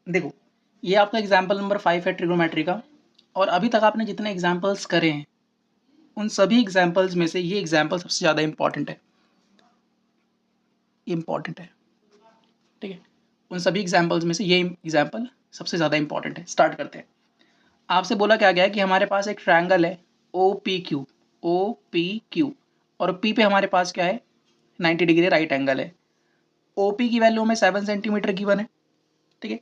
देखो ये आपका एग्जाम्पल नंबर 5 है ट्रिग्नोमेट्री का, और अभी तक आपने जितने एग्जाम्पल्स करे हैं उन सभी एग्जाम्पल्स में से ये एग्जाम्पल सबसे ज़्यादा इम्पॉर्टेंट है, ठीक है। उन सभी एग्जाम्पल्स में से ये एग्जाम्पल सबसे ज़्यादा इंपॉर्टेंट है। स्टार्ट करते हैं। आपसे बोला क्या गया है कि हमारे पास एक ट्रायंगल है ओ पी क्यू, और पी पे हमारे पास क्या है 90 डिग्री राइट एंगल है। ओ पी की वैल्यू हमें 7 सेंटीमीटर गिवन है, ठीक है।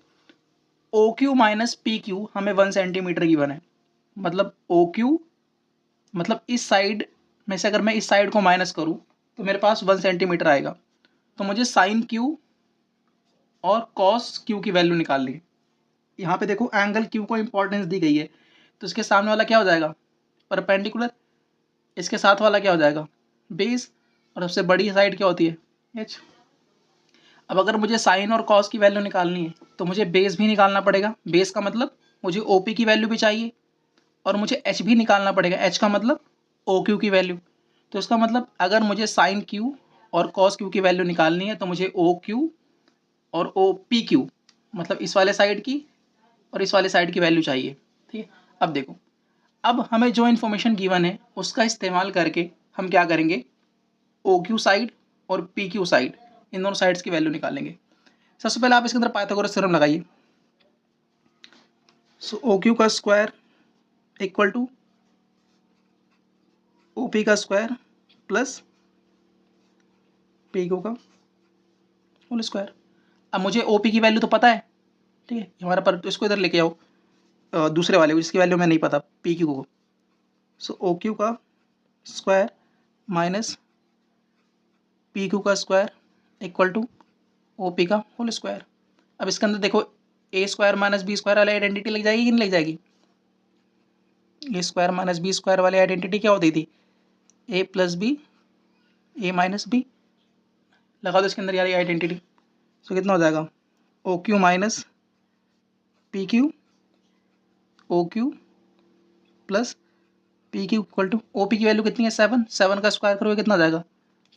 O Q minus P Q हमें 1 सेंटीमीटर गिवन है। मतलब ओ क्यू, मतलब इस साइड में से अगर मैं इस साइड को माइनस करूँ तो मेरे पास 1 सेंटीमीटर आएगा। तो मुझे साइन क्यू और कॉस क्यू की वैल्यू निकालनी है। यहाँ पे देखो एंगल क्यू को इंपॉर्टेंस दी गई है, तो इसके सामने वाला क्या हो जाएगा परपेंडिकुलर, इसके साथ वाला क्या हो जाएगा बेस, और सबसे बड़ी साइड क्या होती है एच। अब अगर मुझे साइन और कॉस की वैल्यू निकालनी है तो मुझे बेस भी निकालना पड़ेगा। बेस का मतलब मुझे ओ पी की वैल्यू भी चाहिए, और मुझे एच भी निकालना पड़ेगा। एच का मतलब ओ क्यू की वैल्यू। तो इसका मतलब अगर मुझे साइन क्यू और कॉस क्यू की वैल्यू निकालनी है तो मुझे ओ क्यू और ओ पी क्यू, मतलब इस वाले साइड की और इस वाले साइड की वैल्यू चाहिए, ठीक है। अब देखो, अब हमें जो इन्फॉर्मेशन गिवन है उसका इस्तेमाल करके हम क्या करेंगे, ओ क्यू साइड और पी क्यू साइड, इन दोनों साइड्स की वैल्यू निकालेंगे। सबसे पहले आप इसके अंदर पाइथागोरस थ्योरम लगाइए। सो ओ क्यू का square equal to O P का स्क्वायर प्लस पी क्यू का होल स्क्वायर। अब मुझे ओ पी की वैल्यू तो पता है, ठीक है, हमारा पर, तो इसको इधर लेके आओ दूसरे वाले को जिसकी वैल्यू मैं नहीं पता पी क्यू को। सो ओ क्यू का स्क्वायर माइनस पी क्यू का square equal to O P का होल स्क्वायर। अब इसके अंदर देखो A square minus B square वाली आइडेंटिटी लग जाएगी कि नहीं लग जाएगी। A square minus B square वाली आइडेंटिटी क्या होती थी A plus B A minus B. लगा दो इसके अंदर यार ये आइडेंटिटी। सो कितना हो जाएगा O Q minus P Q O Q plus P Q equal to O P की वैल्यू कितनी है 7, 7 का स्क्वायर करोगे कितना आ जाएगा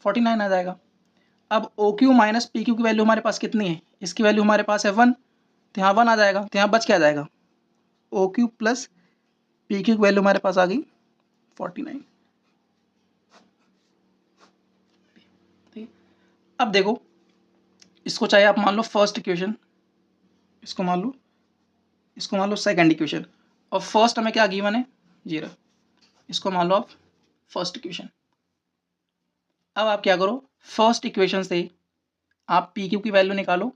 49 आ जाएगा। अब O Q minus P Q की वैल्यू हमारे पास कितनी है, इसकी वैल्यू हमारे पास है 1, तो यहाँ 1 आ जाएगा, तो यहाँ बच क्या आ जाएगा O Q plus P Q की वैल्यू हमारे पास आ गई 49। ठीक, अब देखो इसको चाहे आप मान लो फर्स्ट इक्वेशन, इसको मान लो, इसको मान लो सेकंड इक्वेशन, और फर्स्ट हमें क्या गिवन है 0, इसको मान लो आप फर्स्ट इक्वेशन। अब आप क्या करो फर्स्ट इक्वेशन से आप पी क्यू की वैल्यू निकालो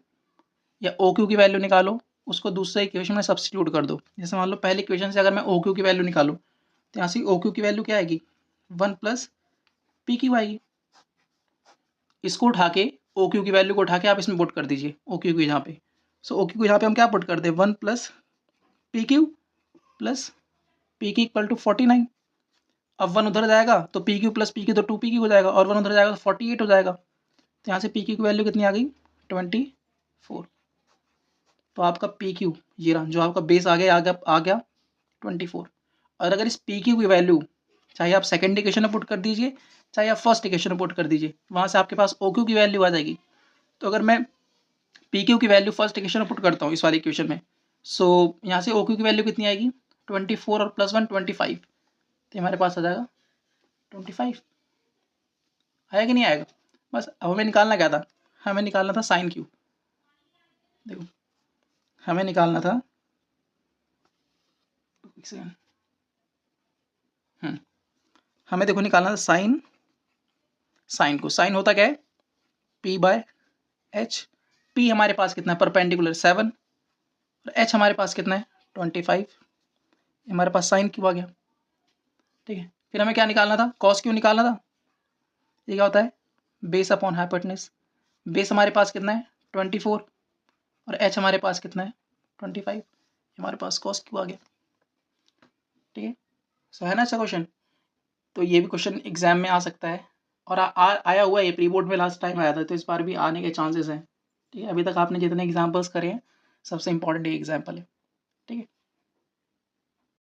या ओ क्यू की वैल्यू निकालो, उसको दूसरे इक्वेशन में सब्स्टिट्यूट कर दो। जैसे मान लो पहली इक्वेशन से अगर मैं ओ क्यू की वैल्यू निकालूँ तो यहाँ से ओ क्यू की वैल्यू क्या आएगी 1 प्लस पी क्यू आएगी। इसको उठा के ओ क्यू की वैल्यू को उठा के आप इसमें पुट कर दीजिए ओ क्यू की यहाँ पे। सो ओ क्यू को यहाँ पे हम क्या पुट कर दें 1 plus P Q plus P Q equal to 49। अब 1 उधर जाएगा तो P Q plus P Q तो 2 पी क्यू हो जाएगा, और 1 उधर जाएगा तो 48 हो जाएगा। तो यहाँ से पी क्यू की वैल्यू कितनी आ गई 24। तो आपका पी क्यू ये रहा जो आपका बेस आ गया 24। और अगर इस पी क्यू की वैल्यू चाहे आप सेकेंड इक्वेशन में पुट कर दीजिए चाहे आप फर्स्ट इक्वेशन में पुट कर दीजिए, वहाँ से आपके पास ओ क्यू की वैल्यू आ जाएगी। तो अगर मैं पी क्यू की वैल्यू फर्स्ट इक्वेशन में पुट करता हूँ इस वाली इक्वेशन में, सो यहाँ से ओ क्यू की वैल्यू कितनी आएगी 24 और प्लस 1 25, तो हमारे पास आ जाएगा 25। आया कि नहीं आएगा। बस अब हमें निकालना क्या था, हमें निकालना था साइन क्यू। देखो हमें निकालना था हमें देखो निकालना था साइन, साइन को, साइन होता क्या है पी बाय एच। पी हमारे पास कितना है परपेंडिकुलर 7, और एच हमारे पास कितना है 25, हमारे पास साइन क्यू आ गया। ठीक है, फिर हमें क्या निकालना था कॉस क्यू निकालना था। ये क्या होता है बेस अपॉन हाइपोटेनस। बेस हमारे पास कितना है 24, और एच हमारे पास कितना है 25, हमारे पास कॉस क्यू आ गया। ठीक है, सो है ना अच्छा क्वेश्चन। तो ये भी क्वेश्चन एग्जाम में आ सकता है, और आया हुआ है, ये प्री बोर्ड में लास्ट टाइम आया था, तो इस बार भी आने के चांसेस हैं। ठीक है, अभी तक आपने जितने एग्जाम्पल्स करे हैं सबसे इंपॉर्टेंट ये एग्जाम्पल है। ठीक है।